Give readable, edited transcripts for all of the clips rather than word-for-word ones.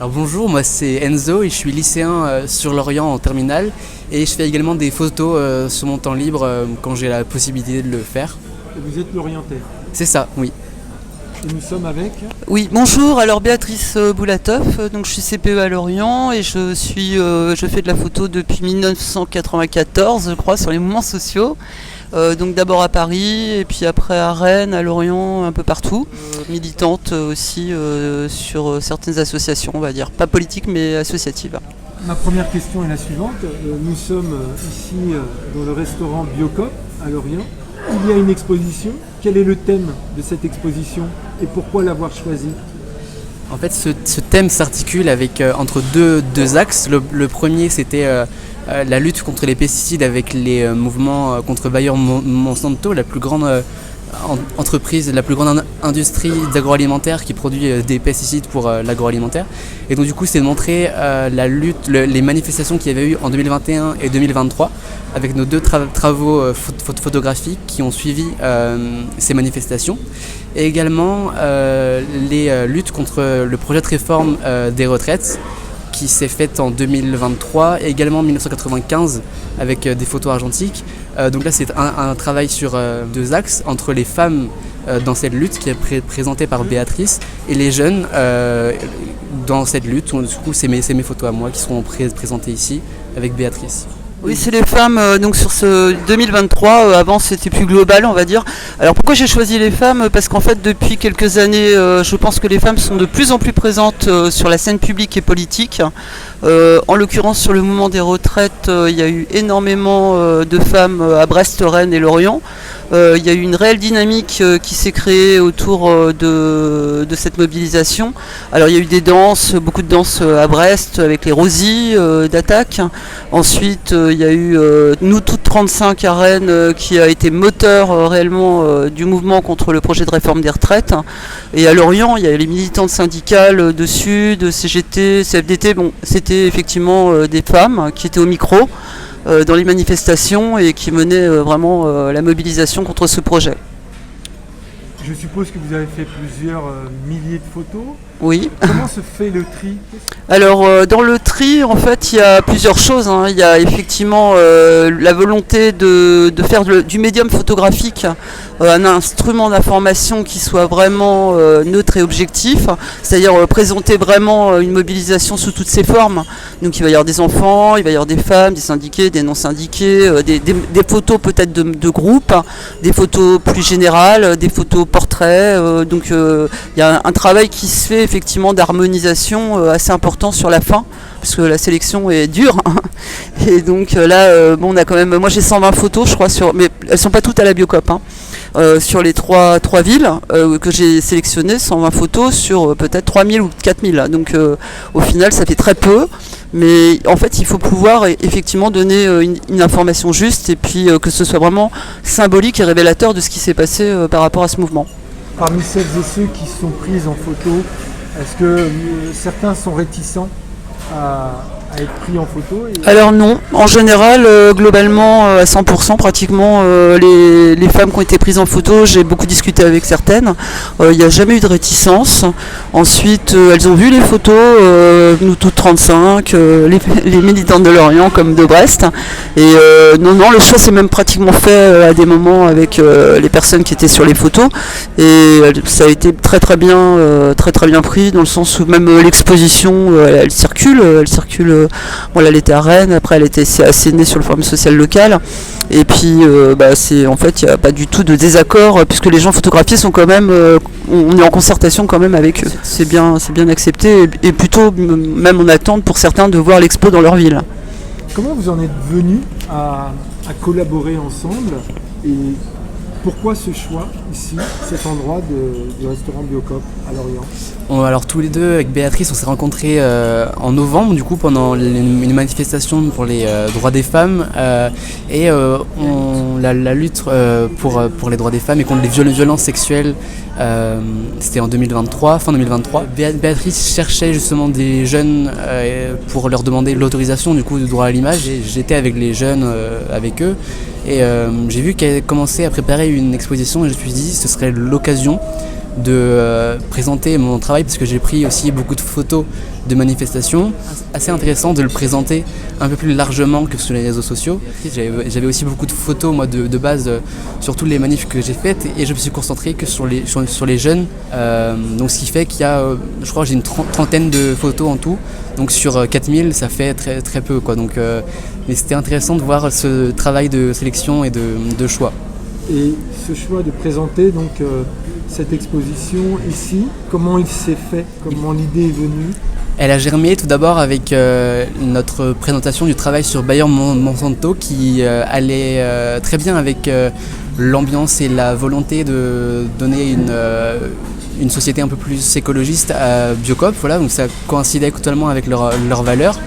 Alors bonjour, moi c'est Enzo et je suis lycéen sur Lorient en terminale et je fais également des photos sur mon temps libre quand j'ai la possibilité de le faire. Et vous êtes lorientais. C'est ça, oui. Et nous sommes avec... Oui, bonjour, alors Béatrice Boulatov, donc je suis CPE à Lorient et je fais de la photo depuis 1994 je crois sur les mouvements sociaux. Donc d'abord à Paris et puis après à Rennes, à Lorient, un peu partout. Militante aussi sur certaines associations, on va dire, pas politiques mais associatives. Ma première question est la suivante. Nous sommes ici dans le restaurant Biocop à Lorient. Il y a une exposition. Quel est le thème de cette exposition et pourquoi l'avoir choisi ? En fait, ce thème s'articule avec entre deux axes. Le premier, c'était la lutte contre les pesticides avec les mouvements contre Bayer Monsanto, la plus grande entreprise, la plus grande industrie d'agroalimentaire qui produit des pesticides pour l'agroalimentaire. Et donc du coup, c'est de montrer la lutte, les manifestations qu'il y avait eu en 2021 et 2023 avec nos deux travaux photographiques qui ont suivi ces manifestations. Et également les luttes contre le projet de réforme des retraites qui s'est faite en 2023 et également en 1995 avec des photos argentiques. Donc là c'est un travail sur deux axes entre les femmes dans cette lutte qui est présentée par Béatrice et les jeunes dans cette lutte. Du coup c'est mes photos à moi qui seront présentées ici avec Béatrice. Oui, c'est les femmes, donc sur ce 2023, avant c'était plus global on va dire. Alors pourquoi j'ai choisi les femmes ? Parce qu'en fait depuis quelques années, je pense que les femmes sont de plus en plus présentes sur la scène publique et politique. En l'occurrence sur le mouvement des retraites, il y a eu énormément de femmes à Brest, Rennes et Lorient. Il y a eu une réelle dynamique qui s'est créée autour de cette mobilisation. Alors il y a eu des danses, beaucoup de danses à Brest avec les Rosies d'Attaque. Ensuite il y a eu Nous Toutes 35 à Rennes qui a été moteur réellement du mouvement contre le projet de réforme des retraites. Et à Lorient il y a les militantes syndicales de Sud, CGT, CFDT. Bon, c'était effectivement des femmes qui étaient au micro dans les manifestations et qui menaient vraiment la mobilisation contre ce projet. Je suppose que vous avez fait plusieurs milliers de photos. Oui. Comment se fait le tri ? Alors dans le tri en fait il y a plusieurs choses. Il y a effectivement la volonté de faire du médium photographique un instrument d'information qui soit vraiment neutre et objectif, c'est-à-dire présenter vraiment une mobilisation sous toutes ses formes. Donc il va y avoir des enfants, il va y avoir des femmes, des syndiqués, des non syndiqués, des photos peut-être de groupes, des photos plus générales, des photos portraits. Donc il y a un travail qui se fait effectivement d'harmonisation assez important sur la fin, parce que la sélection est dure. Et donc là, on a quand même, moi j'ai 120 photos, je crois, mais elles sont pas toutes à la Biocop. Sur les trois villes que j'ai sélectionnées, 120 photos sur peut-être 3000 ou 4000. Donc au final, ça fait très peu. Mais en fait, il faut pouvoir effectivement donner une information juste et puis que ce soit vraiment symbolique et révélateur de ce qui s'est passé par rapport à ce mouvement. Parmi celles et ceux qui sont prises en photo, est-ce que certains sont réticents à être pris en photo Alors non, en général, globalement, à 100% pratiquement, les femmes qui ont été prises en photo, j'ai beaucoup discuté avec certaines, il n'y a jamais eu de réticence. Ensuite, elles ont vu les photos, Nous Toutes 35, les militantes de Lorient comme de Brest. Et non, le choix s'est même pratiquement fait à des moments avec les personnes qui étaient sur les photos. Et ça a été très très bien pris, dans le sens où même l'exposition, elle circule. Voilà, elle était à Rennes, après elle était assénée sur le forum social local. Et puis en fait il n'y a pas du tout de désaccord puisque les gens photographiés sont quand même, on est en concertation quand même avec eux. C'est bien accepté et plutôt même en attente pour certains de voir l'expo dans leur ville. Comment vous en êtes venus à collaborer ensemble et pourquoi ce choix ici, cet endroit du restaurant Biocop à Lorient ? Alors tous les deux avec Béatrice on s'est rencontrés en novembre du coup pendant une manifestation pour les droits des femmes et la lutte pour les droits des femmes et contre les violences sexuelles. C'était en 2023, fin 2023. Béatrice cherchait justement des jeunes pour leur demander l'autorisation du coup du droit à l'image et j'étais avec les jeunes avec eux et j'ai vu qu'elle commençait à préparer une exposition et je me suis dit ce serait l'occasion présenter mon travail, parce que j'ai pris aussi beaucoup de photos de manifestations. Assez intéressant de le présenter un peu plus largement que sur les réseaux sociaux. J'avais aussi beaucoup de photos moi de base sur toutes les manifs que j'ai faites, et je me suis concentré que sur les jeunes. Donc ce qui fait qu'il y a, je crois que j'ai une trentaine de photos en tout. Donc sur 4000, ça fait très, très peu, quoi. Donc, mais c'était intéressant de voir ce travail de sélection et de choix. Et ce choix de présenter donc cette exposition ici, comment il s'est fait? Comment l'idée est venue? Elle a germé tout d'abord avec notre présentation du travail sur Bayer Monsanto, qui allait très bien avec l'ambiance et la volonté de donner une société un peu plus écologiste à Biocop. Voilà, donc ça coïncidait totalement avec leurs valeurs.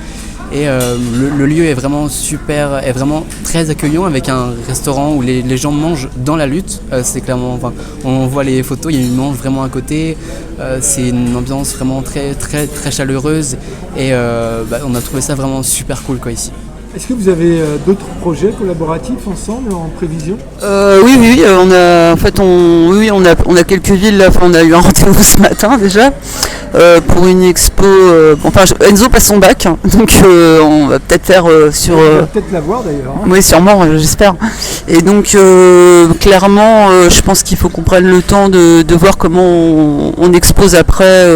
Et le lieu est vraiment super, est vraiment très accueillant, avec un restaurant où les gens mangent dans la lutte. C'est clairement, enfin, on voit les photos, ils mangent vraiment à côté. C'est une ambiance vraiment très, très, très chaleureuse, et on a trouvé ça vraiment super cool, quoi, ici. Est-ce que vous avez d'autres projets collaboratifs ensemble en prévision? Oui, on a quelques villes là. Enfin, on a eu un rendez-vous ce matin déjà pour une expo. Enzo passe son bac, donc on va peut-être faire sur. On va peut-être la voir d'ailleurs. Oui, sûrement, j'espère. Et donc clairement, je pense qu'il faut qu'on prenne le temps de voir comment on expose après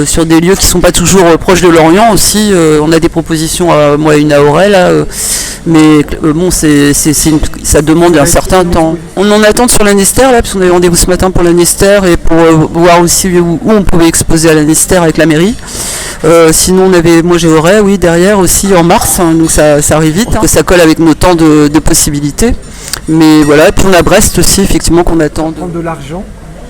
sur des lieux qui sont pas toujours proches de Lorient aussi. On a des propositions à moi et une à Auray là, mais bon, ça demande un certain temps. On en attend sur la Nester là, parce qu'on avait rendez-vous ce matin pour la Nester et pour voir aussi où on pouvait exposer à la Nester avec la mairie. Sinon moi j'ai Auray, oui, derrière aussi en mars, hein, donc ça arrive vite, hein. Ça colle avec nos temps de possibilités. Mais voilà, et puis on a Brest aussi effectivement qu'on attend. Prendre de l'argent?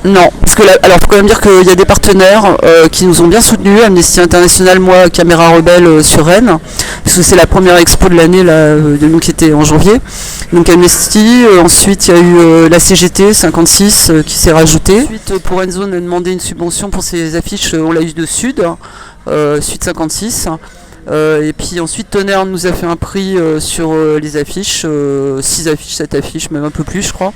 Non, parce que alors faut quand même dire qu'il y a des partenaires qui nous ont bien soutenus, Amnesty International, moi, Caméra Rebelle sur Rennes, parce que c'est la première expo de l'année là, qui était en janvier. Donc Amnesty, ensuite il y a eu la CGT 56 qui s'est rajoutée. Ensuite pour Enzo, on a demandé une subvention pour ses affiches, on l'a eu de Sud 56. Et puis ensuite Tonnerre nous a fait un prix sur les affiches, 6 affiches, 7 affiches, même un peu plus je crois.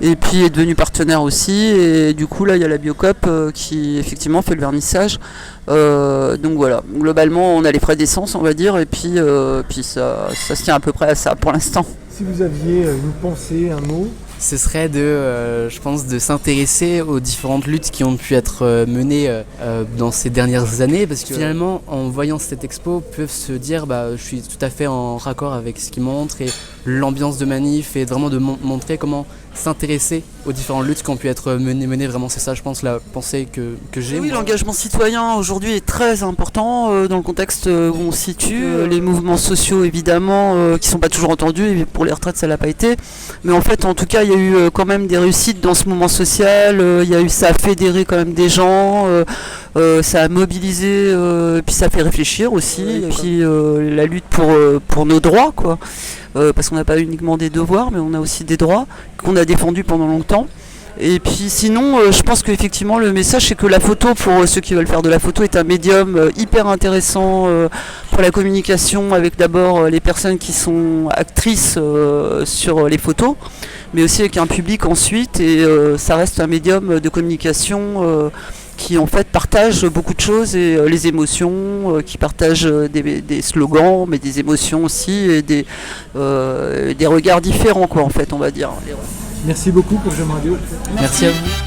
Et puis est devenu partenaire aussi, et du coup là il y a la Biocop qui effectivement fait le vernissage. Donc voilà, globalement on a les frais d'essence on va dire, et puis ça se tient à peu près à ça pour l'instant. Si vous aviez une pensée, un mot? Ce serait je pense, de s'intéresser aux différentes luttes qui ont pu être menées dans ces dernières années, parce que finalement, en voyant cette expo, peuvent se dire je suis tout à fait en raccord avec ce qu'ils montrent et l'ambiance de manif, et vraiment de montrer comment s'intéresser aux différentes luttes qui ont pu être menées. Vraiment, c'est ça, je pense, la pensée que j'ai. Oui, l'engagement citoyen aujourd'hui est très important dans le contexte où on se situe. Les mouvements sociaux, évidemment, qui ne sont pas toujours entendus, et pour les retraites, ça ne l'a pas été. Mais en fait, en tout cas, il y a eu quand même des réussites dans ce mouvement social. Ça a fédéré quand même des gens, ça a mobilisé, puis ça fait réfléchir aussi. Et puis la lutte pour nos droits, quoi. Parce qu'on n'a pas uniquement des devoirs, mais on a aussi des droits qu'on a défendus pendant longtemps. Et puis sinon, je pense qu'effectivement le message, c'est que la photo, pour ceux qui veulent faire de la photo, est un médium hyper intéressant pour la communication, avec d'abord les personnes qui sont actrices sur les photos, mais aussi avec un public ensuite, et ça reste un médium de communication qui en fait partage beaucoup de choses, et les émotions, qui partagent des slogans, mais des émotions aussi, et des regards différents, quoi, en fait, on va dire. Merci beaucoup pour Jean Radio. Merci à vous.